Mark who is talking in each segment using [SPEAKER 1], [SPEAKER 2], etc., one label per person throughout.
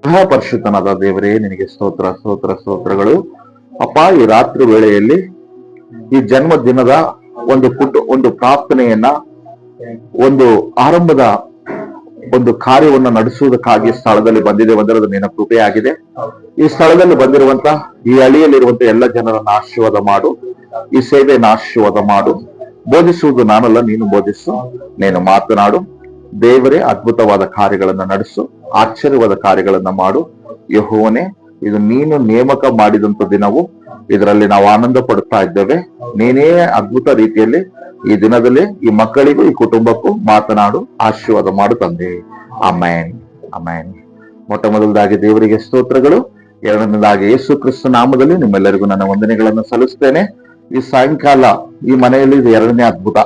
[SPEAKER 1] ಮಹಾಪರಿಶುದ್ಧನಾದ ದೇವರೇ, ನಿನಗೆ ಸ್ತೋತ್ರ ಸ್ತೋತ್ರ ಸ್ತೋತ್ರಗಳು. ಅಪ್ಪ, ಈ ರಾತ್ರಿ ವೇಳೆಯಲ್ಲಿ ಈ ಜನ್ಮ ದಿನದ ಒಂದು ಪ್ರಾರ್ಥನೆಯನ್ನ, ಒಂದು ಆರಂಭದ ಒಂದು ಕಾರ್ಯವನ್ನು ನಡೆಸುವುದಕ್ಕಾಗಿ ಸ್ಥಳದಲ್ಲಿ ಬಂದಿದ್ದೇವೆ ಅಂದರೆ ಅದು ನಿನ್ನ ಕೃಪೆಯಾಗಿದೆ. ಈ ಸ್ಥಳದಲ್ಲಿ ಬಂದಿರುವಂತ ಈ ಹಳ್ಳಿಯಲ್ಲಿರುವಂತ ಎಲ್ಲ ಜನರನ್ನ ಆಶೀರ್ವಾದ ಮಾಡು. ಈ ಸೇವೆಯನ್ನು ಆಶೀರ್ವಾದ ಮಾಡು. ಬೋಧಿಸುವುದು ನಾನಲ್ಲ, ನೀನು ಬೋಧಿಸು, ನೀನು ಮಾತನಾಡು. ದೇವರೇ, ಅದ್ಭುತವಾದ ಕಾರ್ಯಗಳನ್ನ ನಡೆಸು, ಆಶ್ಚರ್ಯವಾದ ಕಾರ್ಯಗಳನ್ನ ಮಾಡು. ಯೆಹೋವನೇ, ಇದು ನೀನು ನೇಮಕ ಮಾಡಿದಂತ ದಿನವು, ಇದರಲ್ಲಿ ನಾವು ಆನಂದ ಪಡ್ತಾ ಇದ್ದೇವೆ. ನೀನೇ ಅದ್ಭುತ ರೀತಿಯಲ್ಲಿ ಈ ದಿನದಲ್ಲಿ ಈ ಮಕ್ಕಳಿಗೂ ಈ ಕುಟುಂಬಕ್ಕೂ ಮಾತನಾಡು, ಆಶೀರ್ವಾದ ಮಾಡು ತಂದೆ. ಆಮೇನ್, ಆಮೇನ್. ಮೊಟ್ಟ ಮೊದಲದಾಗಿ ದೇವರಿಗೆ ಸ್ತೋತ್ರಗಳು. ಎರಡನೇದಾಗಿ ಯೇಸು ಕ್ರಿಸ್ತ ನಾಮದಲ್ಲಿ ನಿಮ್ಮೆಲ್ಲರಿಗೂ ನನ್ನ ವಂದನೆಗಳನ್ನು ಸಲ್ಲಿಸ್ತೇನೆ. ಈ ಸಾಯಂಕಾಲ ಈ ಮನೆಯಲ್ಲಿ ಇದು ಎರಡನೇ ಅದ್ಭುತ.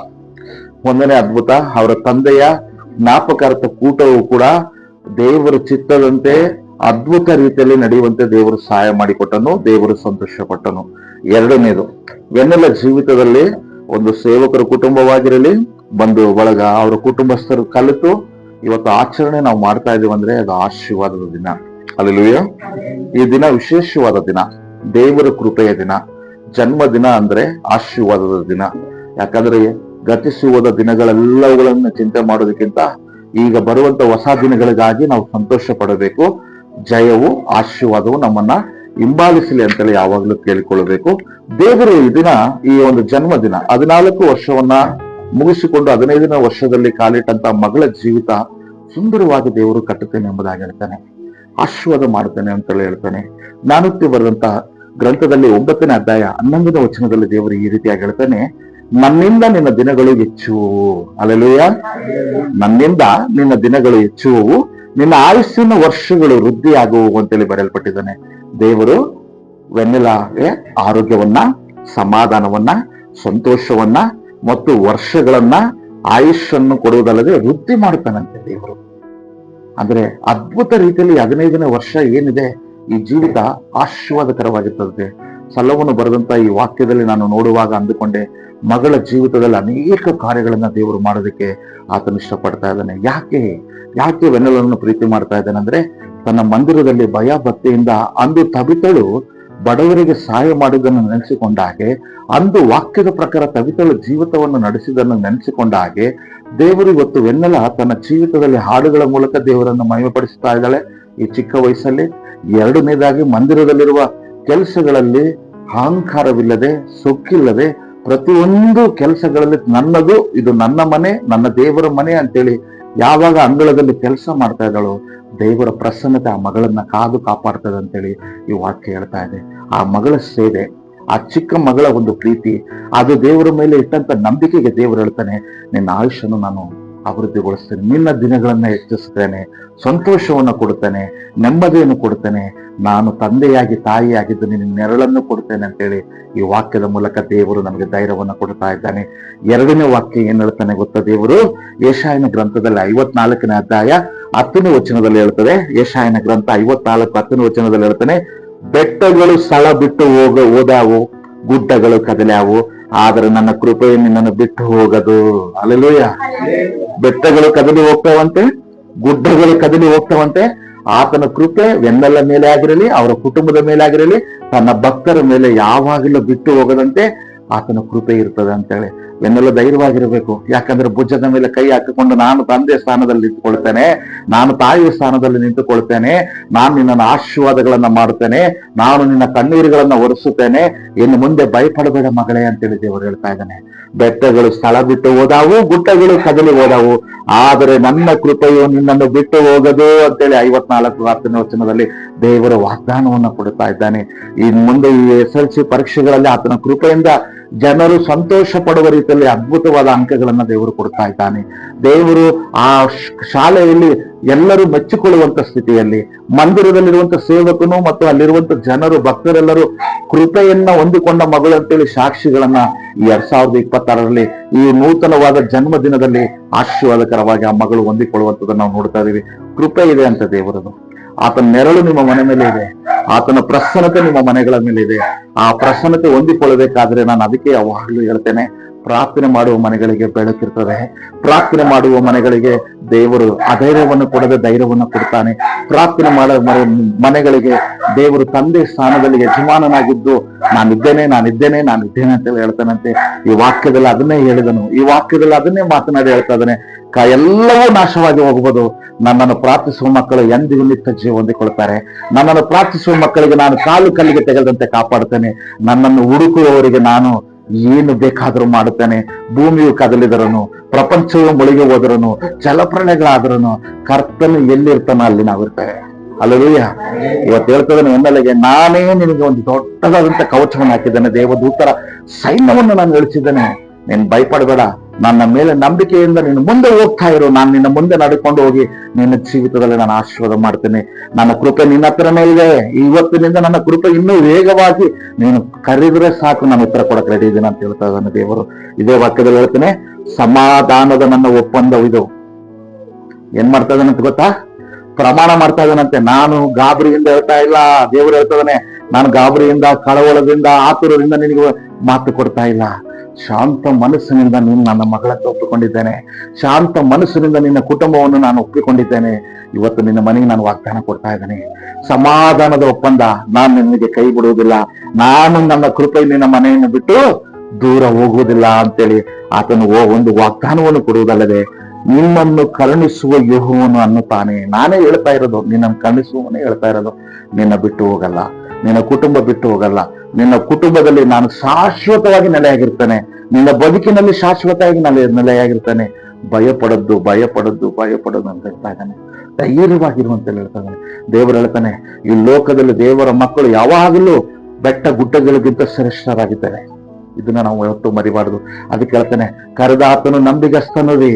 [SPEAKER 1] ಒಂದನೇ ಅದ್ಭುತ, ಅವರ ತಂದೆಯ ಜ್ಞಾಪಕಾರ್ಥ ಕೂಟವು ಕೂಡ ದೇವರ ಚಿತ್ತದಂತೆ ಅದ್ಭುತ ರೀತಿಯಲ್ಲಿ ನಡೆಯುವಂತೆ ದೇವರು ಸಹಾಯ ಮಾಡಿಕೊಟ್ಟನು, ದೇವರು ಸಂತೋಷ ಪಟ್ಟನು. ಎರಡನೇದು, ವೆನ್ನೆಲ ಜೀವಿತದಲ್ಲಿ ಒಂದು ಸೇವಕರ ಕುಟುಂಬವಾಗಿರಲಿ, ಬಂಧು ಬಳಗ, ಅವರ ಕುಟುಂಬಸ್ಥರು ಕಲಿತು ಇವತ್ತು ಆಚರಣೆ ನಾವು ಮಾಡ್ತಾ ಇದೀವಿ ಅಂದ್ರೆ ಅದು ಆಶೀರ್ವಾದದ ದಿನ. ಹಲ್ಲೆಲೂಯಾ. ಈ ದಿನ ವಿಶೇಷವಾದ ದಿನ, ದೇವರ ಕೃಪೆಯ ದಿನ. ಜನ್ಮ ದಿನ ಅಂದ್ರೆ ಆಶೀರ್ವಾದದ ದಿನ. ಯಾಕಂದ್ರೆ ಗತಿಸುವುದ ದಿನಗಳೆಲ್ಲವುಗಳನ್ನು ಚಿಂತೆ ಮಾಡೋದಕ್ಕಿಂತ ಈಗ ಬರುವಂತ ಹೊಸ ದಿನಗಳಿಗಾಗಿ ನಾವು ಸಂತೋಷ ಪಡಬೇಕು. ಜಯವು, ಆಶೀರ್ವಾದವು ನಮ್ಮನ್ನ ಹಿಂಬಾಲಿಸಲಿ ಅಂತೇಳಿ ಯಾವಾಗ್ಲೂ ಕೇಳಿಕೊಳ್ಳಬೇಕು. ದೇವರು ಈ ದಿನ, ಈ ಒಂದು ಜನ್ಮ ದಿನ 14 ವರ್ಷವನ್ನ ಮುಗಿಸಿಕೊಂಡು 15ನೇ ವರ್ಷದಲ್ಲಿ ಕಾಲಿಟ್ಟಂತ ಮಗಳ ಜೀವಿತ ಸುಂದರವಾಗಿ ದೇವರು ಕಟ್ಟುತ್ತೇನೆ ಎಂಬುದಾಗಿ ಹೇಳ್ತಾನೆ. ಆಶೀರ್ವಾದ ಮಾಡುತ್ತೇನೆ ಅಂತೇಳಿ ಹೇಳ್ತಾನೆ. ಜ್ಞಾನೋಕ್ತಿ ಬರೆದಂತಹ ಗ್ರಂಥದಲ್ಲಿ 9ನೇ ಅಧ್ಯಾಯ 11ನೇ ವಚನದಲ್ಲಿ ದೇವರು ಈ ರೀತಿಯಾಗಿ ಹೇಳ್ತಾನೆ, ನನ್ನಿಂದ ನಿನ್ನ ದಿನಗಳು ಹೆಚ್ಚುವವು. ಹಲ್ಲೆಲೂಯಾ. ನನ್ನಿಂದ ನಿನ್ನ ದಿನಗಳು ಹೆಚ್ಚುವವು, ನಿನ್ನ ಆಯುಸ್ಸಿನ ವರ್ಷಗಳು ವೃದ್ಧಿಯಾಗುವವು ಅಂತೇಳಿ ಬರೆಯಲ್ಪಟ್ಟಿದ್ದಾನೆ. ದೇವರು ವೆನ್ನೆಲಾಗೆ ಆರೋಗ್ಯವನ್ನ, ಸಮಾಧಾನವನ್ನ, ಸಂತೋಷವನ್ನ ಮತ್ತು ವರ್ಷಗಳನ್ನ, ಆಯುಷನ್ನು ಕೊಡುವುದಲ್ಲದೆ ವೃದ್ಧಿ ಮಾಡುತ್ತಾನಂತೆ ದೇವರು. ಅಂದ್ರೆ ಅದ್ಭುತ ರೀತಿಯಲ್ಲಿ 15ನೇ ವರ್ಷ ಏನಿದೆ, ಈ ಜೀವಿತ ಆಶೀರ್ವಾದಕರವಾಗಿರ್ತದೆ. ಸಲ್ಲವನ್ನು ಬರೆದಂತ ಈ ವಾಕ್ಯದಲ್ಲಿ ನಾನು ನೋಡುವಾಗ ಅಂದುಕೊಂಡೆ, ಮಗಳ ಜೀವಿತದಲ್ಲಿ ಅನೇಕ ಕಾರ್ಯಗಳನ್ನ ದೇವರು ಮಾಡೋದಕ್ಕೆ ಆತನು ಇಷ್ಟಪಡ್ತಾ ಇದ್ದಾನೆ. ಯಾಕೆ ವೆನ್ನೆಲನ್ನು ಪ್ರೀತಿ ಮಾಡ್ತಾ ಇದ್ದಾನೆ ಅಂದ್ರೆ, ತನ್ನ ಮಂದಿರದಲ್ಲಿ ಭಯ ಭಕ್ತಿಯಿಂದ ಅಂದು ತಬಿತಳು ಬಡವರಿಗೆ ಸಹಾಯ ಮಾಡುವುದನ್ನು ನೆನೆಸಿಕೊಂಡ ಹಾಗೆ, ಅಂದು ವಾಕ್ಯದ ಪ್ರಕಾರ ತಬಿತಳು ಜೀವಿತವನ್ನು ನಡೆಸಿದನ್ನು ನೆನೆಸಿಕೊಂಡ ಹಾಗೆ, ದೇವರು ಇವತ್ತು ವೆನ್ನೆಲ ತನ್ನ ಜೀವಿತದಲ್ಲಿ ಹಾಡುಗಳ ಮೂಲಕ ದೇವರನ್ನು ಮಹಿಮೆಪಡಿಸ್ತಾ ಇದ್ದಾಳೆ ಈ ಚಿಕ್ಕ ವಯಸ್ಸಲ್ಲಿ. ಎರಡನೇದಾಗಿ, ಮಂದಿರದಲ್ಲಿರುವ ಕೆಲಸಗಳಲ್ಲಿ ಅಹಂಕಾರವಿಲ್ಲದೆ, ಸೊಕ್ಕಿಲ್ಲದೆ, ಪ್ರತಿಯೊಂದು ಕೆಲಸಗಳಲ್ಲಿ ನನ್ನದು, ಇದು ನನ್ನ ಮನೆ, ನನ್ನ ದೇವರ ಮನೆ ಅಂತೇಳಿ ಯಾವಾಗ ಅಂಗಳದಲ್ಲಿ ಕೆಲಸ ಮಾಡ್ತಾ ಇದ್ದಾಳೋ, ದೇವರ ಪ್ರಸನ್ನತೆ ಆ ಮಗಳನ್ನ ಕಾದು ಕಾಪಾಡ್ತದೆ ಅಂತೇಳಿ ಈ ವಾಕ್ಯ ಹೇಳ್ತಾ ಇದೆ. ಆ ಮಗಳ ಸೇವೆ, ಆ ಚಿಕ್ಕ ಮಗಳ ಒಂದು ಪ್ರೀತಿ, ಅದು ದೇವರ ಮೇಲೆ ಇಟ್ಟಂತ ನಂಬಿಕೆಗೆ ದೇವರು ಹೇಳ್ತಾನೆ, ನಿನ್ನ ಆಯುಷ್ಯನ್ನು ನಾನು ಅಭಿವೃದ್ಧಿಗೊಳಿಸ್ತೇನೆ, ನಿನ್ನ ದಿನಗಳನ್ನ ಹೆಚ್ಚಿಸ್ತೇನೆ, ಸಂತೋಷವನ್ನು ಕೊಡುತ್ತೇನೆ, ನೆಮ್ಮದಿಯನ್ನು ಕೊಡುತ್ತೇನೆ, ನಾನು ತಂದೆಯಾಗಿ ತಾಯಿಯಾಗಿದ್ದು ನಿನ್ನ ನೆರಳನ್ನು ಕೊಡುತ್ತೇನೆ ಅಂತೇಳಿ ಈ ವಾಕ್ಯದ ಮೂಲಕ ದೇವರು ನಮಗೆ ಧೈರ್ಯವನ್ನು ಕೊಡ್ತಾ ಇದ್ದಾನೆ. ಎರಡನೇ ವಾಕ್ಯ ಏನ್ ಹೇಳ್ತಾನೆ ಗೊತ್ತಾ ದೇವರು? ಯೆಶಾಯನ ಗ್ರಂಥದಲ್ಲಿ 54ನೇ ಅಧ್ಯಾಯ 10ನೇ ವಚನದಲ್ಲಿ ಹೇಳ್ತದೆ. ಯೆಶಾಯನ ಗ್ರಂಥ 54 10ನೇ ವಚನದಲ್ಲಿ ಹೇಳ್ತಾನೆ, ಬೆಟ್ಟಗಳು ಸ್ಥಳ ಬಿಟ್ಟು ಹೋದಾವು, ಗುಡ್ಡಗಳು ಕದಲ್ಯಾವು, ಆದ್ರೆ ನನ್ನ ಕೃಪೆಯು ನಿನ್ನನ್ನು ಬಿಟ್ಟು ಹೋಗದು. ಹಲ್ಲೆಲೂಯಾ. ಬೆಟ್ಟಗಳು ಕದಲಿ ಹೋಗ್ತಾವಂತೆ, ಗುಡ್ಡಗಳು ಕದಲಿ ಹೋಗ್ತಾವಂತೆ. ಆತನ ಕೃಪೆ ವೆನ್ನೆಲ ಮೇಲೆ ಆಗಿರಲಿ, ಅವರ ಕುಟುಂಬದ ಮೇಲೆ ಆಗಿರಲಿ, ತನ್ನ ಭಕ್ತರ ಮೇಲೆ ಯಾವಾಗಲೂ ಬಿಟ್ಟು ಹೋಗದಂತೆ ಆತನ ಕೃಪೆ ಇರ್ತದೆ ಅಂತೇಳಿ ವೆನ್ನೆಲ ಧೈರ್ಯವಾಗಿರಬೇಕು. ಯಾಕಂದ್ರೆ ಭುಜದ ಮೇಲೆ ಕೈ ಹಾಕಿಕೊಂಡು, ನಾನು ತಂದೆ ಸ್ಥಾನದಲ್ಲಿ ನಿಂತುಕೊಳ್ತೇನೆ, ನಾನು ತಾಯಿಯ ಸ್ಥಾನದಲ್ಲಿ ನಿಂತುಕೊಳ್ತೇನೆ, ನಾನು ನಿನ್ನ ಆಶೀರ್ವಾದಗಳನ್ನ ಮಾಡುತ್ತೇನೆ, ನಾನು ನಿನ್ನ ಕಣ್ಣೀರುಗಳನ್ನ ಒರೆಸುತ್ತೇನೆ, ಇನ್ನು ಮುಂದೆ ಭಯಪಡಬೇಡ ಮಗಳೇ ಅಂತೇಳಿ ದೇವರು ಹೇಳ್ತಾ ಇದ್ದಾನೆ. ಬೆಟ್ಟಗಳು ಸ್ಥಳ ಬಿಟ್ಟು ಹೋದಾವು, ಗುಡ್ಡಗಳು ಕದಲಿ ಹೋದಾವು, ಆದರೆ ನನ್ನ ಕೃಪೆಯು ನಿನ್ನನ್ನು ಬಿಟ್ಟು ಹೋಗದು ಅಂತೇಳಿ 54 10ನೇ ವಚನದಲ್ಲಿ ದೇವರ ವಾಗ್ದಾನವನ್ನ ಕೊಡ್ತಾ ಇದ್ದಾನೆ. ಇನ್ನು ಮುಂದೆ ಈ SSLC ಪರೀಕ್ಷೆಗಳಲ್ಲಿ ಆತನ ಕೃಪೆಯಿಂದ ಜನರು ಸಂತೋಷ ಪಡುವ ರೀತಿಯಲ್ಲಿ ಅದ್ಭುತವಾದ ಅಂಕಗಳನ್ನ ದೇವರು ಕೊಡ್ತಾ ಇದ್ದಾನೆ. ದೇವರು ಆ ಶಾಲೆಯಲ್ಲಿ ಎಲ್ಲರೂ ಮೆಚ್ಚಿಕೊಳ್ಳುವಂತ ಸ್ಥಿತಿಯಲ್ಲಿ, ಮಂದಿರದಲ್ಲಿರುವಂತ ಸೇವಕನು ಮತ್ತು ಅಲ್ಲಿರುವಂತ ಜನರು, ಭಕ್ತರೆಲ್ಲರೂ ಕೃಪೆಯನ್ನ ಹೊಂದಿಕೊಂಡ ಮಗಳು ಅಂತೇಳಿ ಸಾಕ್ಷಿಗಳನ್ನ ಈ 2026ರಲ್ಲಿ ಈ ನೂತನವಾದ ಜನ್ಮ ದಿನದಲ್ಲಿ ಆಶೀರ್ವಾದಕರವಾಗಿ ಆ ಮಗಳು ಹೊಂದಿಕೊಳ್ಳುವಂಥದ್ದನ್ನು ನಾವು ನೋಡ್ತಾ ಇದೀವಿ. ಕೃಪೆ ಇದೆ ಅಂತ ದೇವರದು. ಆತನ ನೆರಳು ನಿಮ್ಮ ಮನೆ ಮೇಲೆ ಇದೆ, ಆತನ ಪ್ರಸನ್ನತೆ ನಿಮ್ಮ ಮನೆಗಳ ಮೇಲೆ ಇದೆ. ಆ ಪ್ರಸನ್ನತೆ ಹೊಂದಿಕೊಳ್ಳಬೇಕಾದ್ರೆ ನಾನು ಅದಕ್ಕೆ ಯಾವಾಗಲೂ ಹೇಳ್ತೇನೆ, ಪ್ರಾರ್ಥನೆ ಮಾಡುವ ಮನೆಗಳಿಗೆ ಬೆಳಕಿರ್ತದೆ. ಪ್ರಾರ್ಥನೆ ಮಾಡುವ ಮನೆಗಳಿಗೆ ದೇವರು ಅಧೈರ್ಯವನ್ನು ಕೊಡದೆ ಧೈರ್ಯವನ್ನು ಕೊಡ್ತಾನೆ. ಪ್ರಾರ್ಥನೆ ಮಾಡುವ ಮನೆಗಳಿಗೆ ದೇವರು ತಂದೆ ಸ್ಥಾನದಲ್ಲಿ ಯಜಮಾನನಾಗಿದ್ದು ನಾನಿದ್ದೇನೆ ಅಂತ ಹೇಳ್ತಾನಂತೆ. ಈ ವಾಕ್ಯದಲ್ಲಿ ಅದನ್ನೇ ಹೇಳಿದನು, ಈ ವಾಕ್ಯದಲ್ಲಿ ಅದನ್ನೇ ಮಾತನಾಡಿ ಹೇಳ್ತಾ ಇದ್ದಾನೆ. ಎಲ್ಲವೂ ನಾಶವಾಗಿ ಹೋಗ್ಬೋದು, ನನ್ನನ್ನು ಪ್ರಾರ್ಥಿಸುವ ಮಕ್ಕಳು ಎಂದಿಗೂ ನಿತ್ಯ ಜೀವ ಹೊಂದಿಕೊಳ್ತಾರೆ. ನನ್ನನ್ನು ಪ್ರಾರ್ಥಿಸುವ ಮಕ್ಕಳಿಗೆ ನಾನು ಕಾಲು ಕಲ್ಲಿಗೆ ತೆಗೆದಂತೆ ಕಾಪಾಡುತ್ತೇನೆ. ನನ್ನನ್ನು ಹುಡುಕುವವರಿಗೆ ನಾನು ಏನು ಬೇಕಾದರೂ ಮಾಡುತ್ತೇನೆ. ಭೂಮಿಯು ಕದಲಿದರನು, ಪ್ರಪಂಚವು ಮುಳುಗಿ ಹೋದರನು, ಜಲಪ್ರಳಯಗಳಾದರನು ಕರ್ತನು ಎಲ್ಲಿರ್ತಾನೋ ಅಲ್ಲಿ ನಾವಿರ್ತೇವೆ. ಅಲ್ಲೂಯ್ಯ. ಇವತ್ತು ಹೇಳ್ತದನು, ಎನ್ನಲೆಗೆ ನಾನೇ ನಿನಗೆ ಒಂದು ದೊಡ್ಡದಾದಂತ ಕವಚವನ್ನು ಹಾಕಿದ್ದೇನೆ, ದೇವದೂತರ ಸೈನ್ಯವನ್ನು ನಾನು ಇಳಿಸಿದ್ದೇನೆ. ನೀನು ಭಯಪಡಬೇಡ, ನನ್ನ ಮೇಲೆ ನಂಬಿಕೆಯಿಂದ ನೀನು ಮುಂದೆ ಹೋಗ್ತಾ ಇರು. ನಾನು ನಿನ್ನ ಮುಂದೆ ನಡ್ಕೊಂಡು ಹೋಗಿ ನಿನ್ನ ಜೀವಿತದಲ್ಲಿ ನಾನು ಆಶೀರ್ವಾದ ಮಾಡ್ತೇನೆ. ನನ್ನ ಕೃಪೆ ನಿನ್ನ ಹತ್ರನೇ ಇದೆ. ಇವತ್ತಿನಿಂದ ನನ್ನ ಕೃಪೆ ಇನ್ನೂ ವೇಗವಾಗಿ ನೀನು ಕರೆದ್ರೆ ಸಾಕು, ನಾನು ಉತ್ತರ ಕೊಡಕ್ಕೆ ರೆಡಿ ಇದ್ದೀನಿ ಅಂತ ಹೇಳ್ತಾ ಇದ್ದಾನೆ ದೇವರು. ಇದೇ ವಾಕ್ಯದಲ್ಲಿ ಹೇಳ್ತೇನೆ, ಸಮಾಧಾನದ ನನ್ನ ಒಪ್ಪಂದವು ಇದು. ಏನ್ ಮಾಡ್ತಾ ಇದ್ದಾನಂತ ಗೊತ್ತಾ? ಪ್ರಮಾಣ ಮಾಡ್ತಾ ಇದ್ದಾನಂತೆ. ನಾನು ಗಾಬರಿಯಿಂದ ಹೇಳ್ತಾ ಇಲ್ಲ, ದೇವರು ಹೇಳ್ತಾ ನಾನು ಗಾಬರಿಯಿಂದ, ಕಳವಳದಿಂದ, ಆತುರದಿಂದ ನಿನಗೆ ಮಾತು ಕೊಡ್ತಾ ಇಲ್ಲ. ಶಾಂತ ಮನಸ್ಸಿನಿಂದ ನೀನು ನನ್ನ ಮಗಳಂತ ಒಪ್ಪಿಕೊಂಡಿದ್ದೇನೆ. ಶಾಂತ ಮನಸ್ಸಿನಿಂದ ನಿನ್ನ ಕುಟುಂಬವನ್ನು ನಾನು ಒಪ್ಪಿಕೊಂಡಿದ್ದೇನೆ. ಇವತ್ತು ನಿನ್ನ ಮನೆಗೆ ನಾನು ವಾಗ್ದಾನ ಕೊಡ್ತಾ ಇದ್ದೇನೆ, ಸಮಾಧಾನದ ಒಪ್ಪಂದ. ನಾನು ನಿನಗೆ ಕೈ ಬಿಡುವುದಿಲ್ಲ, ನಾನು ನನ್ನ ಕೃಪೆ ನಿನ್ನ ಮನೆಯನ್ನು ಬಿಟ್ಟು ದೂರ ಹೋಗುವುದಿಲ್ಲ ಅಂತೇಳಿ ಆತನು ಒಂದು ವಾಗ್ದಾನವನ್ನು ಕೊಡುವುದಲ್ಲದೆ ನಿನ್ನನ್ನು ಕರುಣಿಸುವ ಯೆಹೋವನು ಅನ್ನುತ್ತಾನೆ. ನಾನೇ ಹೇಳ್ತಾ ಇರೋದು, ನಿನ್ನನ್ನು ಕರುಣಿಸುವವನೇ ಹೇಳ್ತಾ ಇರೋದು. ನಿನ್ನ ಬಿಟ್ಟು ಹೋಗಲ್ಲ, ನಿನ್ನ ಕುಟುಂಬ ಬಿಟ್ಟು ಹೋಗಲ್ಲ. ನಿನ್ನ ಕುಟುಂಬದಲ್ಲಿ ನಾನು ಶಾಶ್ವತವಾಗಿ ನೆಲೆಯಾಗಿರ್ತೇನೆ. ನಿನ್ನ ಬದುಕಿನಲ್ಲಿ ಶಾಶ್ವತವಾಗಿ ನೆಲೆಯಾಗಿರ್ತಾನೆ. ಭಯಪಡದ್ದು ಅಂತ ಹೇಳ್ತಾ ಇದ್ದಾನೆ. ಧೈರ್ಯವಾಗಿರುವಂತ ಹೇಳ್ತಾ ಇದ್ದಾನೆ. ದೇವರು ಹೇಳ್ತಾನೆ, ಈ ಲೋಕದಲ್ಲಿ ದೇವರ ಮಕ್ಕಳು ಯಾವಾಗಲೂ ಬೆಟ್ಟ ಗುಡ್ಡಗಳಿಗಿಂತ ಶ್ರೇಷ್ಠರಾಗಿದ್ದಾರೆ. ಇದನ್ನ ನಾವು ಯಾವತ್ತೂ ಮರಿಬಾರ್ದು. ಅದಕ್ಕೆ ಹೇಳ್ತಾನೆ, ಕರೆದಾತನು ನಂಬಿಗಸ್ತನುರಿ,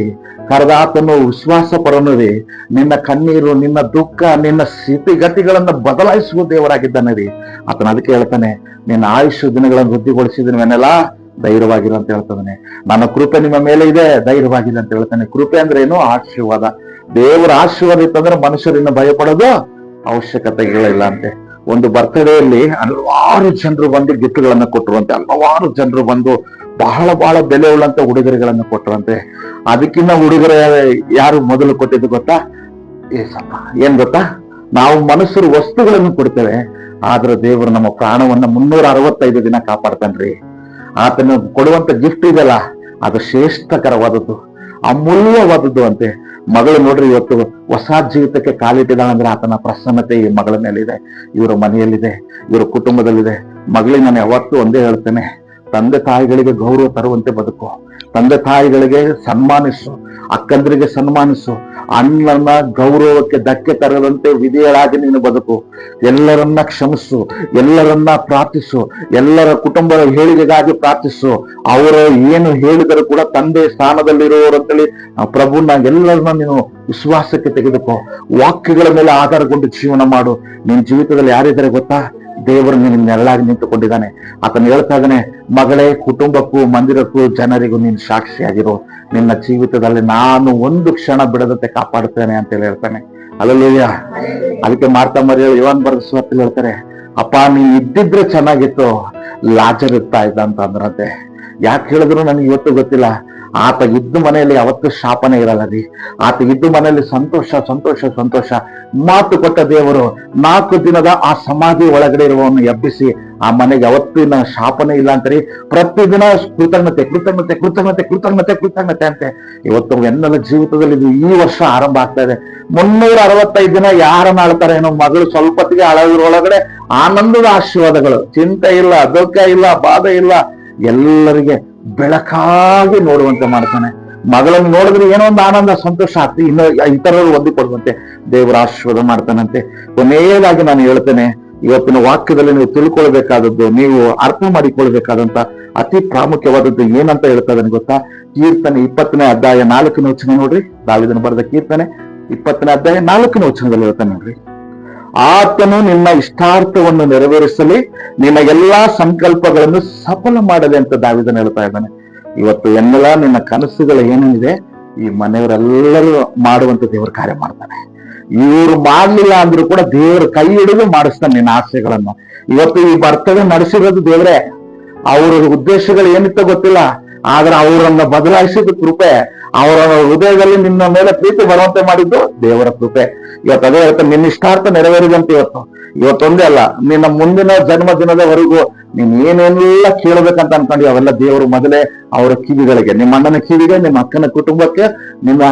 [SPEAKER 1] ಕರೆದಾತನು ವಿಶ್ವಾಸ ಪರನುರಿ. ನಿನ್ನ ಕಣ್ಣೀರು, ನಿನ್ನ ದುಃಖ, ನಿನ್ನ ಸ್ಥಿತಿಗತಿಗಳನ್ನ ಬದಲಾಯಿಸುವ ದೇವರಾಗಿದ್ದಾನೆ ರೀ ಆತನ. ಅದಕ್ಕೆ ಹೇಳ್ತಾನೆ, ನಿನ್ನ ಆಯುಷ್ ದಿನಗಳನ್ನು ವೃದ್ಧಿಗೊಳಿಸಿದನೆಲ್ಲ ಧೈರ್ಯವಾಗಿರು ಅಂತ ಹೇಳ್ತಾನೆ. ನನ್ನ ಕೃಪೆ ನಿಮ್ಮ ಮೇಲೆ ಇದೆ, ಧೈರ್ಯವಾಗಿದೆ ಅಂತ ಹೇಳ್ತಾನೆ. ಕೃಪೆ ಅಂದ್ರೆ ಏನು? ಆಶೀರ್ವಾದ. ದೇವರ ಆಶೀರ್ವಾದ ಇತ್ತಂದ್ರೆ ಮನುಷ್ಯರನ್ನ ಭಯಪಡೋದು ಅವಶ್ಯಕತೆಗಳಿಲ್ಲ ಅಂತೆ. ಒಂದು ಬರ್ತ್ಡೇಯಲ್ಲಿ ಹಲವಾರು ಜನರು ಬಂದು ಗಿಫ್ಟ್ಗಳನ್ನ ಕೊಟ್ಟರುವಂತೆ. ಹಲವಾರು ಜನರು ಬಂದು ಬಹಳ ಬೆಲೆ ಉಳ್ಳಂತ ಉಡುಗೊರೆಗಳನ್ನು ಕೊಟ್ಟರಂತೆ. ಅದಕ್ಕಿಂತ ಉಡುಗೊರೆ ಯಾರು ಮೊದಲು ಕೊಟ್ಟಿದ್ದು ಗೊತ್ತಾ? ಏಸಪ್ಪ. ಏನ್ ಗೊತ್ತಾ? ನಾವು ಮನುಷ್ಯರು ವಸ್ತುಗಳನ್ನು ಕೊಡ್ತೇವೆ, ಆದ್ರೆ ದೇವರು ನಮ್ಮ ಪ್ರಾಣವನ್ನ 365 ದಿನ ಕಾಪಾಡ್ತಾನ್ರಿ. ಆತನ ಕೊಡುವಂತ ಗಿಫ್ಟ್ ಇದೆಲ್ಲ, ಅದು ಶ್ರೇಷ್ಠಕರವಾದದ್ದು, ಅಮೂಲ್ಯವಾದದ್ದು ಅಂತೆ. ಮಗಳು ನೋಡ್ರಿ, ಇವತ್ತು ಹೊಸ ಜೀವಿತಕ್ಕೆ ಕಾಲಿಟ್ಟಿದ್ದಾಳಂದ್ರೆ ಆತನ ಪ್ರಸನ್ನತೆ ಈ ಮಗಳ ಮೇಲಿದೆ, ಇವರ ಮನೆಯಲ್ಲಿದೆ, ಇವರ ಕುಟುಂಬದಲ್ಲಿದೆ. ಮಗಳಿಗೆ ನಾನು ಯಾವತ್ತೂ ಒಂದೇ ಹೇಳ್ತೇನೆ, ತಂದೆ ತಾಯಿಗಳಿಗೆ ಗೌರವ ತರುವಂತೆ ಬದುಕು. ತಂದೆ ತಾಯಿಗಳಿಗೆ ಸನ್ಮಾನಿಸು, ಅಕ್ಕಂದರಿಗೆ ಸನ್ಮಾನಿಸು. ಅಣ್ಣನ ಗೌರವಕ್ಕೆ ಧಕ್ಕೆ ತರದಂತೆ ವಿಧೇಯರಾಗಿ ನೀನು ಬದುಕು. ಎಲ್ಲರನ್ನ ಕ್ಷಮಿಸು, ಎಲ್ಲರನ್ನ ಪ್ರಾರ್ಥಿಸು, ಎಲ್ಲರ ಕುಟುಂಬದ ಹೇಳಿಕೆಗಾಗಿ ಪ್ರಾರ್ಥಿಸು. ಅವರು ಏನು ಹೇಳಿದರೂ ಕೂಡ ತಂದೆ ಸ್ಥಾನದಲ್ಲಿರುವವರಂತೇಳಿ ಪ್ರಭುನ ಎಲ್ಲರನ್ನ ನೀನು ವಿಶ್ವಾಸಕ್ಕೆ ತೆಗೆದುಕೋ. ವಾಕ್ಯಗಳ ಮೇಲೆ ಆಧಾರಗೊಂಡು ಜೀವನ ಮಾಡು. ನಿನ್ನ ಜೀವಿತದಲ್ಲಿ ಯಾರಿದ್ದಾರೆ ಗೊತ್ತಾ? ದೇವರು ನಿನ್ನ ನೆರಳಾಗಿ ನಿಂತುಕೊಂಡಿದ್ದಾನೆ. ಆತನು ಹೇಳ್ತಾ ಇದ್ದಾನೆ, ಮಗಳೇ, ಕುಟುಂಬಕ್ಕೂ ಮಂದಿರಕ್ಕೂ ಜನರಿಗೂ ನೀನು ಸಾಕ್ಷಿಯಾಗಿರು. ನಿನ್ನ ಜೀವಿತದಲ್ಲಿ ನಾನು ಒಂದು ಕ್ಷಣ ಬಿಡದಂತೆ ಕಾಪಾಡುತ್ತೇನೆ ಅಂತ ಹೇಳ್ತಾನೆ. ಅಲ್ಲೂಯ್ಯ. ಅದಕ್ಕೆ ಮಾರ್ತಾ ಮರಿಯಳು ಯೋಹಾನ ಬರೆದ ಸುವಾರ್ತೆಯಲ್ಲಿ ಹೇಳ್ತಾರೆ, ಅಪ್ಪ ನೀನ್ ಇದ್ದಿದ್ರೆ ಚೆನ್ನಾಗಿತ್ತು, ಲಾಜರ್ ಇರ್ತಾ ಇದ್ದ ಅಂತ ಅಂದ್ರಂತೆ. ಯಾಕೆ ಹೇಳಿದ್ರು ನನಗೆ ಇವತ್ತು ಗೊತ್ತಿಲ್ಲ. ಆತ ಇದ್ದು ಮನೆಯಲ್ಲಿ ಯಾವತ್ತೂ ಶಾಪನೆ ಇರಲ್ಲ ರೀ. ಆತ ಇದ್ದು ಮನೆಯಲ್ಲಿ ಸಂತೋಷ. ಮಾತು ಕೊಟ್ಟ ದೇವರು 4 ದಿನದ ಆ ಸಮಾಧಿ ಒಳಗಡೆ ಇರುವವನು ಎಬ್ಬಿಸಿ ಆ ಮನೆಗೆ ಯಾವತ್ತಿನ ಶಾಪನೆ ಇಲ್ಲ ಅಂತಾರೆ. ಪ್ರತಿದಿನ ಕೃತಜ್ಞತೆ ಅಂತೆ. ಇವತ್ತು ಎನ್ನೆಲ್ಲ ಜೀವಿತದಲ್ಲಿ ಈ ವರ್ಷ ಆರಂಭ ಆಗ್ತಾ ಇದೆ. 365 ದಿನ ಯಾರನ್ನ ಆಳ್ತಾರೆ ಏನೋ. ಮಗಳು ಸ್ವಲ್ಪತ್ತಿಗೆ ಅಳವಿರೊಳಗಡೆ ಆನಂದದ ಆಶೀರ್ವಾದಗಳು, ಚಿಂತೆ ಇಲ್ಲ, ದುಃಖ ಇಲ್ಲ, ಬಾಧೆ ಇಲ್ಲ, ಎಲ್ಲರಿಗೆ ಬೆಳಕಾಗಿ ನೋಡುವಂತೆ ಮಾಡ್ತಾನೆ. ಮಗಳನ್ನು ನೋಡಿದ್ರೆ ಏನೋ ಒಂದು ಆನಂದ, ಸಂತೋಷ ಆಗ್ತಿ. ಇನ್ನು ಇತರರು ಹೊಂದಿಕೊಡುವಂತೆ ದೇವರ ಆಶೀರ್ವಾದ ಮಾಡ್ತಾನಂತೆ. ಕೊನೆಯದಾಗಿ ನಾನು ಹೇಳ್ತೇನೆ, ಇವತ್ತಿನ ವಾಕ್ಯದಲ್ಲಿ ನೀವು ತಿಳ್ಕೊಳ್ಬೇಕಾದದ್ದು, ನೀವು ಅರ್ಥ ಮಾಡಿಕೊಳ್ಬೇಕಾದಂತ ಅತಿ ಪ್ರಾಮುಖ್ಯವಾದದ್ದು ಏನಂತ ಹೇಳ್ತಾ ಇದ್ದಾನೆ ಗೊತ್ತಾ? ಕೀರ್ತನೆ 20ನೇ ಅಧ್ಯಾಯ 4ನೇ ವಚನ ನೋಡ್ರಿ. ದಾವೀದನು ಬರೆದ ಕೀರ್ತನೆ 20ನೇ ಅಧ್ಯಾಯ 4ನೇ ವಚನದಲ್ಲಿ ಹೇಳ್ತಾನೆ ನೋಡ್ರಿ, ಆತನು ನಿನ್ನ ಇಷ್ಟಾರ್ಥವನ್ನು ನೆರವೇರಿಸಲಿ, ನಿನ್ನ ಎಲ್ಲಾ ಸಂಕಲ್ಪಗಳನ್ನು ಸಫಲ ಮಾಡಲಿ ಅಂತ ದಾವೀದನು ಹೇಳ್ತಾ ಇದ್ದಾನೆ. ಇವತ್ತು ಎನ್ನೆಲ್ಲ ನಿನ್ನ ಕನಸುಗಳು ಏನೇನಿದೆ, ಈ ಮನೆಯವರೆಲ್ಲರೂ ಮಾಡುವಂತ ದೇವರು ಕಾರ್ಯ ಮಾಡ್ತಾನೆ. ಇವರು ಮಾಡ್ಲಿಲ್ಲ ಅಂದ್ರೂ ಕೂಡ ದೇವರು ಕೈ ಹಿಡಿದು ಮಾಡಿಸ್ತಾನೆ ನಿನ್ನ ಆಸೆಗಳನ್ನ. ಇವತ್ತು ಈ ಬರ್ತಡೇ ನಡೆಸಿರೋದು ದೇವರೇ. ಅವರ ಉದ್ದೇಶಗಳು ಏನಿತ್ತ ಗೊತ್ತಿಲ್ಲ, ಆದ್ರೆ ಅವರನ್ನ ಬದಲಾಯಿಸಿದ ಕೃಪೆ, ಅವರ ಹೃದಯದಲ್ಲಿ ನಿನ್ನ ಮೇಲೆ ಪ್ರೀತಿ ಬರುವಂತೆ ಮಾಡಿದ್ದು ದೇವರ ಕೃಪೆ. ಇವತ್ತು ಅದೇ ಹೇಳ್ತಾರೆ, ನಿನ್ನ ಇಷ್ಟಾರ್ಥ ನೆರವೇರಿದಂತೆ ಇವತ್ತೊಂದೇ ಅಲ್ಲ, ನಿನ್ನ ಮುಂದಿನ ಜನ್ಮದಿನದವರೆಗೂ ನೀನ್ ಏನೆಲ್ಲ ಕೇಳಬೇಕಂತ ಅನ್ಕೊಂಡು ಅವೆಲ್ಲ ದೇವರು ಮೊದಲೇ ಅವರ ಕಿವಿಗಳಿಗೆ, ನಿಮ್ಮ ಅಣ್ಣನ ಕಿವಿಗೆ, ನಿಮ್ಮ ಅಕ್ಕನ ಕುಟುಂಬಕ್ಕೆ, ನಿನ್ನ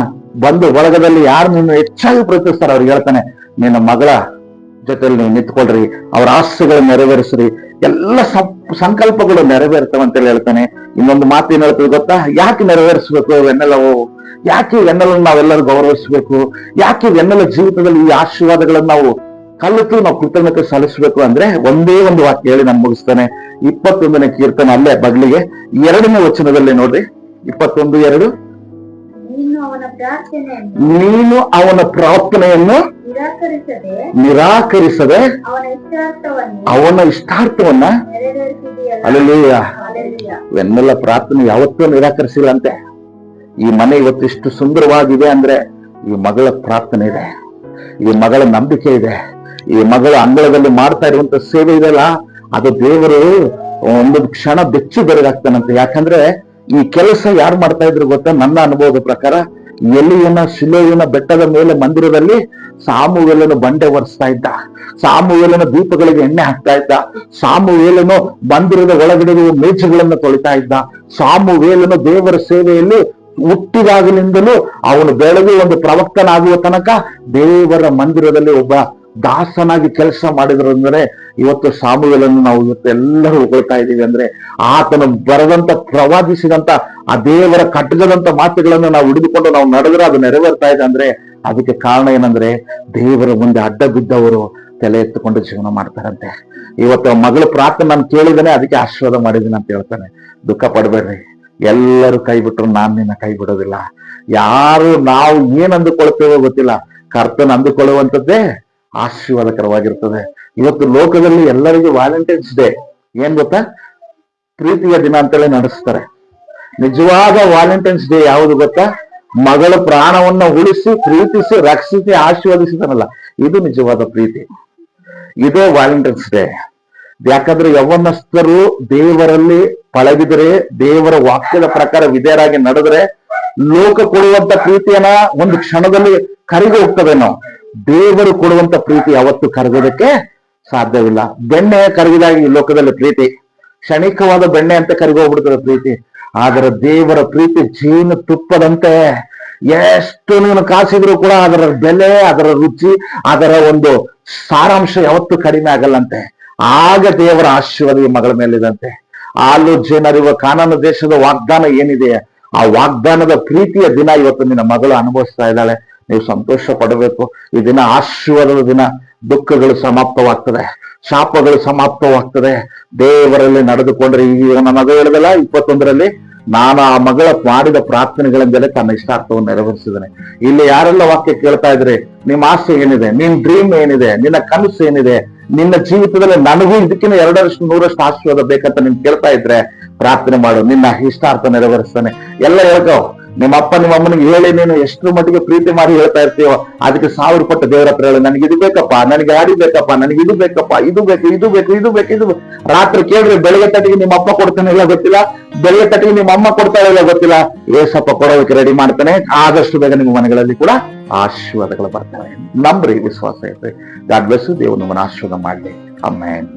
[SPEAKER 1] ಬಂಧು ಬಳಗದಲ್ಲಿ ಯಾರು ನಿನ್ನ ಹೆಚ್ಚಾಗಿ ಪ್ರೀತಿಸ್ತಾರೆ ಅವ್ರಿಗೆ ಹೇಳ್ತಾನೆ, ನಿನ್ನ ಮಗಳ ಜೊತೆಲಿ ನೀವು ನಿಂತ್ಕೊಳ್ರಿ, ಅವ್ರ ಆಸೆಗಳನ್ನ ನೆರವೇರಿಸ್ರಿ, ಎಲ್ಲ ಸಂಕಲ್ಪಗಳು ನೆರವೇರ್ತವಂತೇಳಿ ಹೇಳ್ತಾನೆ. ಇನ್ನೊಂದು ಮಾತು ಏನ್ ಹೇಳ್ತದೆ ಗೊತ್ತಾ? ಯಾಕೆ ನೆರವೇರಿಸ್ಬೇಕು ಇವೆನ್ನೆಲ್ಲವೂ? ಯಾಕೆ ಇವೆನ್ನೆಲ್ಲ ನಾವೆಲ್ಲರೂ ಗೌರವಿಸ್ಬೇಕು? ಯಾಕೆ ಇವೆನ್ನೆಲ್ಲ ಜೀವಿತದಲ್ಲಿ ಈ ಆಶೀರ್ವಾದಗಳನ್ನ ನಾವು ಕಲಿತು ನಾವು ಕೃತಜ್ಞತೆ ಸಲ್ಲಿಸಬೇಕು ಅಂದ್ರೆ ಒಂದೇ ಒಂದು ವಾಕ್ಯ ಹೇಳಿ ನಾನು ಮುಗಿಸ್ತಾನೆ. 21ನೇ ಕೀರ್ತನೆ ಅಲ್ಲೇ ಬಗ್ಲಿಗೆ 2ನೇ ವಚನದಲ್ಲಿ ನೋಡ್ರಿ, 21:2. ನೀನು ಅವನ ಪ್ರಾರ್ಥನೆಯನ್ನು ನಿರಾಕರಿಸದೆ ಅವನ ಇಷ್ಟಾರ್ಥವನ್ನ, ಅಲ್ಲೆಲ್ಲೂಯ್ಯ, ಇವೆನ್ನೆಲ್ಲ ಪ್ರಾರ್ಥನೆ ಯಾವತ್ತೂ ನಿರಾಕರಿಸಿಲ್ಲ ಅಂತೆ. ಈ ಮನೆ ಇವತ್ತು ಇಷ್ಟು ಸುಂದರವಾಗಿದೆ ಅಂದ್ರೆ ಈ ಮಗಳ ಪ್ರಾರ್ಥನೆ ಇದೆ, ಈ ಮಗಳ ನಂಬಿಕೆ ಇದೆ, ಈ ಮಗಳ ಅಂಗಳದಲ್ಲಿ ಮಾಡ್ತಾ ಇರುವಂತ ಸೇವೆ ಇದೆಲ್ಲ, ಅದು ದೇವರು ಒಂದೊಂದು ಕ್ಷಣ ಬೆಚ್ಚಿ ಬೆರಗಾಗ್ತಾನಂತೆ. ಯಾಕಂದ್ರೆ ಈ ಕೆಲಸ ಯಾರು ಮಾಡ್ತಾ ಇದ್ರು ಗೊತ್ತಾ? ನನ್ನ ಅನುಭವದ ಪ್ರಕಾರ ಎಲಿಯನ ಶಿಲೋವಿನ ಬೆಟ್ಟದ ಮೇಲೆ ಮಂದಿರದಲ್ಲಿ ಸಾಮುವೇಲನು ಬಂಡೆ ಒರೆಸ್ತಾ ಇದ್ದ, ಸಾಮುವೇಲನ ದೀಪಗಳಿಗೆ ಎಣ್ಣೆ ಹಾಕ್ತಾ ಇದ್ದ, ಸಾಮುವೇಲನು ಮಂದಿರದ ಒಳಗಡೆ ಮೇಜುಗಳನ್ನು ತೊಳಿತಾ ಇದ್ದ, ಸಾಮುವೇಲನು ದೇವರ ಸೇವೆಯಲ್ಲಿ ಹುಟ್ಟಿದಾಗಲಿಂದಲೂ ಅವನು ಬೆಳಗ್ಗೆ ಒಂದು ಪ್ರವಕ್ತನಾಗುವ ತನಕ ದೇವರ ಮಂದಿರದಲ್ಲಿ ಒಬ್ಬ ದಾಸನಾಗಿ ಕೆಲಸ ಮಾಡಿದ್ರು. ಅಂದ್ರೆ ಇವತ್ತು ಸಾಮುವೇಲನ್ನು ನಾವು ಇವತ್ತು ಎಲ್ಲರೂ ಹೊಗಳ್ತಾ ಇದ್ದೀವಿ ಅಂದ್ರೆ ಆತನು ಬರೆದಂತ ಪ್ರವಾದಿಸಿದಂತ ಆ ದೇವರ ಕಟ್ಟಗದಂತ ಮಾತುಗಳನ್ನು ನಾವು ಹಿಡಿದುಕೊಂಡು ನಾವು ನಡೆದ್ರೆ ಅದು ನೆರವೇರ್ತಾ ಇದೆ ಅಂದ್ರೆ ಅದಕ್ಕೆ ಕಾರಣ ಏನಂದ್ರೆ ದೇವರ ಮುಂದೆ ಅಡ್ಡ ಬಿದ್ದವರು ತಲೆ ಎತ್ತುಕೊಂಡು ಜೀವನ ಮಾಡ್ತಾರಂತೆ. ಇವತ್ತು ಮಗಳ ಪ್ರಾರ್ಥನೆ ನಾನು ಕೇಳಿದ್ದೇನೆ, ಅದಕ್ಕೆ ಆಶೀರ್ವಾದ ಮಾಡಿದ್ದೀನಿ ಅಂತ ಹೇಳ್ತಾನೆ. ದುಃಖ ಪಡಬೇಡ್ರಿ, ಎಲ್ಲರೂ ಕೈ ಬಿಟ್ರು ನಾನು ನಿನ್ನ ಕೈ ಬಿಡೋದಿಲ್ಲ. ಯಾರು ನಾವು ಏನ್ ಅಂದುಕೊಳ್ತೇವೋ ಗೊತ್ತಿಲ್ಲ, ಕರ್ತನ ಅಂದುಕೊಳ್ಳುವಂಥದ್ದೇ ಆಶೀರ್ವಾದಕರವಾಗಿರ್ತದೆ. ಇವತ್ತು ಲೋಕದಲ್ಲಿ ಎಲ್ಲರಿಗೂ ವ್ಯಾಲೆಂಟೈನ್ಸ್ ಡೇ ಏನ್ ಗೊತ್ತಾ? ಪ್ರೀತಿಯ ದಿನ ಅಂತೇಳಿ ನಡೆಸ್ತಾರೆ. ನಿಜವಾದ ವ್ಯಾಲೆಂಟೈನ್ಸ್ ಡೇ ಯಾವುದು ಗೊತ್ತಾ? ಮಗಳ ಪ್ರಾಣವನ್ನ ಉಳಿಸಿ ಪ್ರೀತಿಸಿ ರಕ್ಷಿಸಿ ಆಶೀರ್ವದಿಸಿದನಲ್ಲ, ಇದು ನಿಜವಾದ ಪ್ರೀತಿ. ಇದೇ ವ್ಯಾಲೆಂಟೈನ್ಸ್ ಡೇ. ಯಾಕಂದ್ರೆ ಯೌವನಸ್ಥರು ದೇವರಲ್ಲಿ ಪಳಗಿದರೆ, ದೇವರ ವಾಕ್ಯದ ಪ್ರಕಾರ ವಿಧೇಯರಾಗಿ ನಡೆದ್ರೆ ಲೋಕ ಕೊಡುವಂತ ಪ್ರೀತಿಯನ್ನ ಒಂದು ಕ್ಷಣದಲ್ಲಿ ಕರಗಿ ಹೋಗ್ತದೆ. ನಾವು ದೇವರು ಕೊಡುವಂತ ಪ್ರೀತಿ ಯಾವತ್ತು ಕರಗೋದಕ್ಕೆ ಸಾಧ್ಯವಿಲ್ಲ. ಬೆಣ್ಣೆ ಕರಗಿದಾಗ ಈ ಲೋಕದಲ್ಲಿ ಪ್ರೀತಿ ಕ್ಷಣಿಕವಾದ ಬೆಣ್ಣೆ ಅಂತ ಕರಗಿ ಹೋಗ್ಬಿಡ್ತದೆ ಪ್ರೀತಿ. ಆದರೆ ದೇವರ ಪ್ರೀತಿ ಜೇನು ತುಪ್ಪದಂತೆ, ಎಷ್ಟು ನೀನು ಕಾಸಿದ್ರು ಕೂಡ ಅದರ ಬೆಲೆ, ಅದರ ರುಚಿ, ಅದರ ಒಂದು ಸಾರಾಂಶ ಯಾವತ್ತೂ ಕಡಿಮೆ ಆಗಲ್ಲಂತೆ. ಆಗ ದೇವರ ಆಶೀರ್ವಾದ ಈ ಮಗಳ ಮೇಲಿದಂತೆ. ಹಾಲು ಜೇನರಿವ ಕಾನಾನು ದೇಶದ ವಾಗ್ದಾನ ಏನಿದೆ, ಆ ವಾಗ್ದಾನದ ಪ್ರೀತಿಯ ದಿನ ಇವತ್ತು ನಿನ್ನ ಮಗಳು ಅನುಭವಿಸ್ತಾ ಇದ್ದಾಳೆ. ನೀವು ಸಂತೋಷ ಪಡಬೇಕು. ಈ ದಿನ ಆಶೀರ್ವಾದದ ದಿನ. ದುಃಖಗಳು ಸಮಾಪ್ತವಾಗ್ತದೆ, ಶಾಪಗಳು ಸಮಾಪ್ತವಾಗ್ತದೆ. ದೇವರಲ್ಲಿ ನಡೆದುಕೊಂಡ್ರೆ ಈಗ ನನ್ನ ಮಗ ಹೇಳಿದಲ್ಲ 21ರಲ್ಲಿ, ನಾನು ಆ ಮಗಳ ಮಾಡಿದ ಪ್ರಾರ್ಥನೆಗಳಿಂದಲೇ ತನ್ನ ಇಷ್ಟಾರ್ಥವನ್ನು ನೆರವೇರಿಸಿದ್ದೇನೆ. ಇಲ್ಲಿ ಯಾರೆಲ್ಲ ವಾಕ್ಯ ಕೇಳ್ತಾ ಇದ್ರೆ, ನಿಮ್ಮ ಆಸೆ ಏನಿದೆ, ನಿನ್ ಡ್ರೀಮ್ ಏನಿದೆ, ನಿನ್ನ ಕನಸು ಏನಿದೆ, ನಿನ್ನ ಜೀವಿತದಲ್ಲಿ ನನಗೂ ಇದಕ್ಕಿಂತ 200% ಆಶೀರ್ವಾದ ಬೇಕಂತ ನೀನ್ ಕೇಳ್ತಾ ಇದ್ರೆ ಪ್ರಾರ್ಥನೆ ಮಾಡು, ನಿನ್ನ ಇಷ್ಟಾರ್ಥ ನೆರವೇರಿಸ್ತಾನೆ. ಎಲ್ಲ ಹೇಳ್ಕೋ, ನಿಮ್ಮ ಅಪ್ಪ ನಿಮ್ಮ ಅಮ್ಮನಿಗೆ ಹೇಳಿ ನೀನು ಎಷ್ಟು ಮಟ್ಟಿಗೆ ಪ್ರೀತಿ ಮಾಡಿ ಹೇಳ್ತಾ ಇರ್ತೀವೋ ಅದಕ್ಕೆ 1000 ಪಟ್ಟು ದೇವರ ಹತ್ರ ಹೇಳಿ, ನನಗೆ ಇದು ಬೇಕಪ್ಪ, ನನಗೆ ಗಾಡಿ ಬೇಕಪ್ಪ, ನನಗೆ ಇದು ಬೇಕಪ್ಪ, ಇದು ಬೇಕು, ಇದು ಬೇಕು, ಇದು ಬೇಕು, ಇದು ರಾತ್ರಿ ಕೇಳ್ರಿ. ಬೆಳಗ್ಗೆ ತಟ್ಟಿಗೆ ನಿಮ್ಮ ಅಪ್ಪ ಕೊಡ್ತಾನೆ ಇಲ್ಲ ಗೊತ್ತಿಲ್ಲ, ಬೆಳಗ್ಗೆ ತಟ್ಟಿಗೆ ನಿಮ್ಮ ಅಮ್ಮ ಕೊಡ್ತಾಳೆ ಇಲ್ಲ ಗೊತ್ತಿಲ್ಲ, ಏಸಪ್ಪ ಕೊಡೋದಕ್ಕೆ ರೆಡಿ ಮಾಡ್ತಾನೆ. ಆದಷ್ಟು ಬೇಗ ನಿಮ್ಮ ಮನೆಗಳಲ್ಲಿ ಕೂಡ ಆಶೀರ್ವಾದಗಳು ಬರ್ತವೆ. ನಂಬ್ರಿ, ವಿಶ್ವಾಸ ಐತೆ. God bless you. ದೇವರು ನಿಮ್ಮನ್ನು ಆಶೀರ್ವಾದ ಮಾಡಲಿ. ಆಮೆನ್.